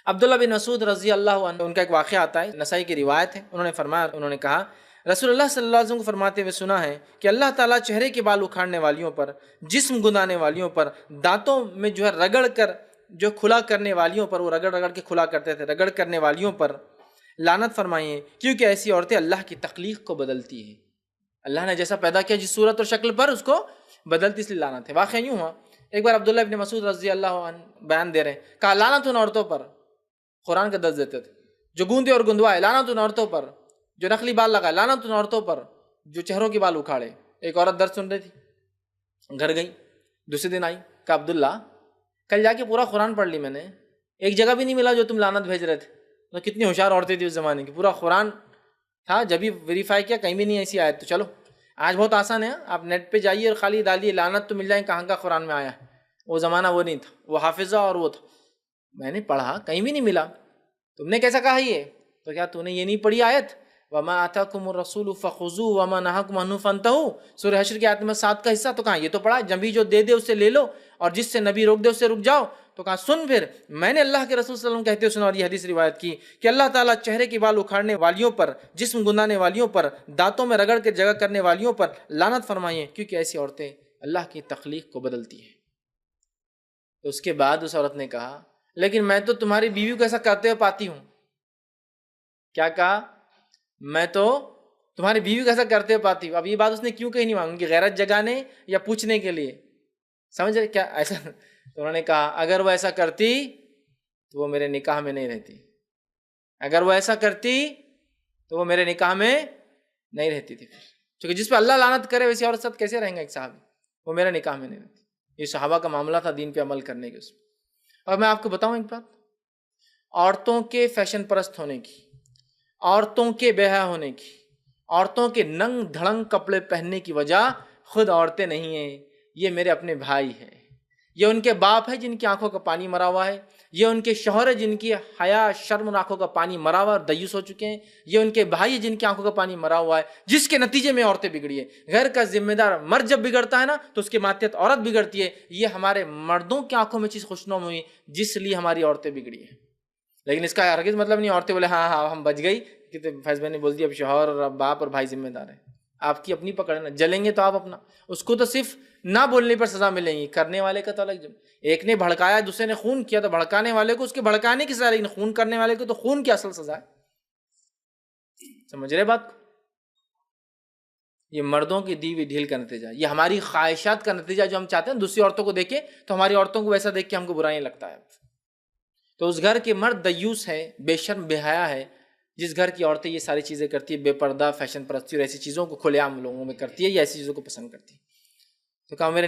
عبداللہ بن مسعود رضی اللہ عنہ ان کا ایک واقعہ آتا ہے، نسائی کی روایت ہے، انہوں نے کہا رسول اللہ صلی اللہ علیہ وسلم کو فرماتے ہوئے سنا ہے کہ اللہ تعالیٰ چہرے کے بال اکھاڑنے والیوں پر، جسم گندانے والیوں پر، دانتوں میں جو ہے رگڑ کر جو کھلا کرنے والیوں پر، وہ رگڑ رگڑ کے کھلا کرتے تھے، رگڑ کرنے والیوں پر لعنت فرمائی ہے، کیونکہ ایسی عورتیں اللہ کی تخلیق کو بدلتی ہیں، اللہ نے جیسا پیدا کیا جس صورت اور شکل پر اس کو بدلتی، اس لیے لعنت ہے۔ واقعہ یوں ہوا، ایک بار عبداللہ ابن مسعود رضی اللہ عنہ بیان دے رہے ہیں، کہا لعنت ان عورتوں پر، قرآن کا درس دیتے تھے، جو گوندے اور گندوائے، لعنت ان عورتوں پر، جو نقلی بال لگائے، لعنت ان عورتوں پر، جو چہروں کے بال اکھاڑے۔ ایک عورت درس سن رہی تھی، گھر گئی، دوسرے دن آئی، کہا عبداللہ کل جا کے پورا قرآن پڑھ لی میں نے، ایک جگہ بھی نہیں ملا جو تم لعنت بھیج رہے تھے۔ تو کتنی ہوشیار عورتیں تھی اس زمانے کی، پورا قرآن تھا، جب بھی ویریفائی کیا کہیں بھی نہیں ایسی آیت۔ تو چلو آج بہت آسان ہے، آپ نیٹ پہ جائیے اور خالی ڈالیے لعنت تو مل جائیں، کہاں کا قرآن میں آیا ہے۔ وہ زمانہ وہ نہیں تھا، وہ حافظہ اور وہ تھا۔ میں نے پڑھا کہیں بھی نہیں ملا، تم نے کیسا کہا یہ؟ تو کیا تو نے یہ نہیں پڑھی آیت وَمَا آتَاكُمُ الرَّسُولُ فَخُذُوهُ وَمَا نَهَاكُمْ عَنْهُ فَانْتَهُوا، سورہ حشر کی آیت نمبر 7 کا حصہ۔ تو کہاں یہ تو پڑھا نبی جو دے دے اس سے لے لو، اور جس سے نبی روک دے اس سے رک جاؤ۔ تو کہا سن، پھر میں نے اللہ کے رسول صلی اللہ علیہ وسلم کہتے ہوئے سنا، اور یہ حدیث روایت کی کہ اللہ تعالیٰ چہرے کے بال اکھاڑنے والیوں پر، جسم گندانے والیوں پر، دانتوں میں رگڑ کے جگہ کرنے والیوں پر لعنت فرمائی ہے، کیونکہ ایسی عورتیں اللہ کی تخلیق کو بدلتی ہیں۔ تو اس کے بعد اس عورت نے کہا لیکن میں تو تمہاری بیوی کو ایسا کرتے ہوئے پاتی ہوں۔ کیا کہا؟ میں تو تمہاری بیوی کو ایسا کرتے ہوئے پاتی ہوں۔ اب یہ بات اس نے کیوں کہی نہیں مانگی، ان کی غیرت جگانے یا پوچھنے کے لیے؟ سمجھ رہے کیا ایسا؟ تو انہوں نے کہا اگر وہ ایسا کرتی تو وہ میرے نکاح میں نہیں رہتی، اگر وہ ایسا کرتی تو وہ میرے نکاح میں نہیں رہتی تھی، کیونکہ جس پہ اللہ لعنت کرے ویسی عورت ساتھ کیسے رہیں گا ایک صحابی؟ وہ میرا نکاح میں نہیں رہتی۔ یہ صحابہ کا معاملہ تھا دین پہ عمل کرنے کے اس میں۔ اور میں آپ کو بتاؤں ایک بات، عورتوں کے فیشن پرست ہونے کی، عورتوں کے بے حیا ہونے کی، عورتوں کے ننگ دھڑنگ کپڑے پہننے کی وجہ خود عورتیں نہیں ہیں، یہ میرے اپنے بھائی ہیں، یہ ان کے باپ ہے جن کی آنکھوں کا پانی مرا ہوا ہے، یہ ان کے شوہر ہے جن کی حیا شرم اور آنکھوں کا پانی مرا ہوا اور دیوس ہو چکے ہیں، یہ ان کے بھائی ہے جن کی آنکھوں کا پانی مرا ہوا ہے، جس کے نتیجے میں عورتیں بگڑی ہے۔ گھر کا ذمہ دار مرد جب بگڑتا ہے نا تو اس کے ماتحت عورت بگڑتی ہے۔ یہ ہمارے مردوں کی آنکھوں میں چیز خوشنما ہوئی جس لیے ہماری عورتیں بگڑی ہیں، لیکن اس کا ہرگز مطلب نہیں عورتیں بولے ہاں ہم بچ گئی، کہ فیض بھائی نے بول دیا اب شوہر اور باپ اور بھائی ذمہ دار ہیں۔ آپ کی اپنی پکڑ ہے، جلیں گے تو آپ اپنا، اس کو تو صرف نہ بولنے پر سزا ملے گی، کرنے والے کا تو الگ۔ ایک نے بھڑکایا دوسرے نے خون کیا تو بھڑکانے والے کو اس کے بھڑکانے کی سزا، لیکن خون کرنے والے کو تو خون کی اصل سزا ہے۔ سمجھ رہے بات کو؟ یہ مردوں کی دی ہوئی ڈھیل کا نتیجہ، یہ ہماری خواہشات کا نتیجہ، جو ہم چاہتے ہیں دوسری عورتوں کو دیکھیں تو ہماری عورتوں کو ویسا دیکھ کے ہم کو برا نہیں لگتا ہے۔ تو اس گھر کے مرد دیوس ہے، بے شرم بے حیا ہے، جس گھر کی عورتیں یہ ساری چیزیں کرتی ہے، بے پردہ فیشن پرستی اور ایسی چیزوں کو کھلے عام لوگوں میں کرتی ہے، یا ایسی چیزوں کو پسند کرتی ہے۔ تو کہا میرے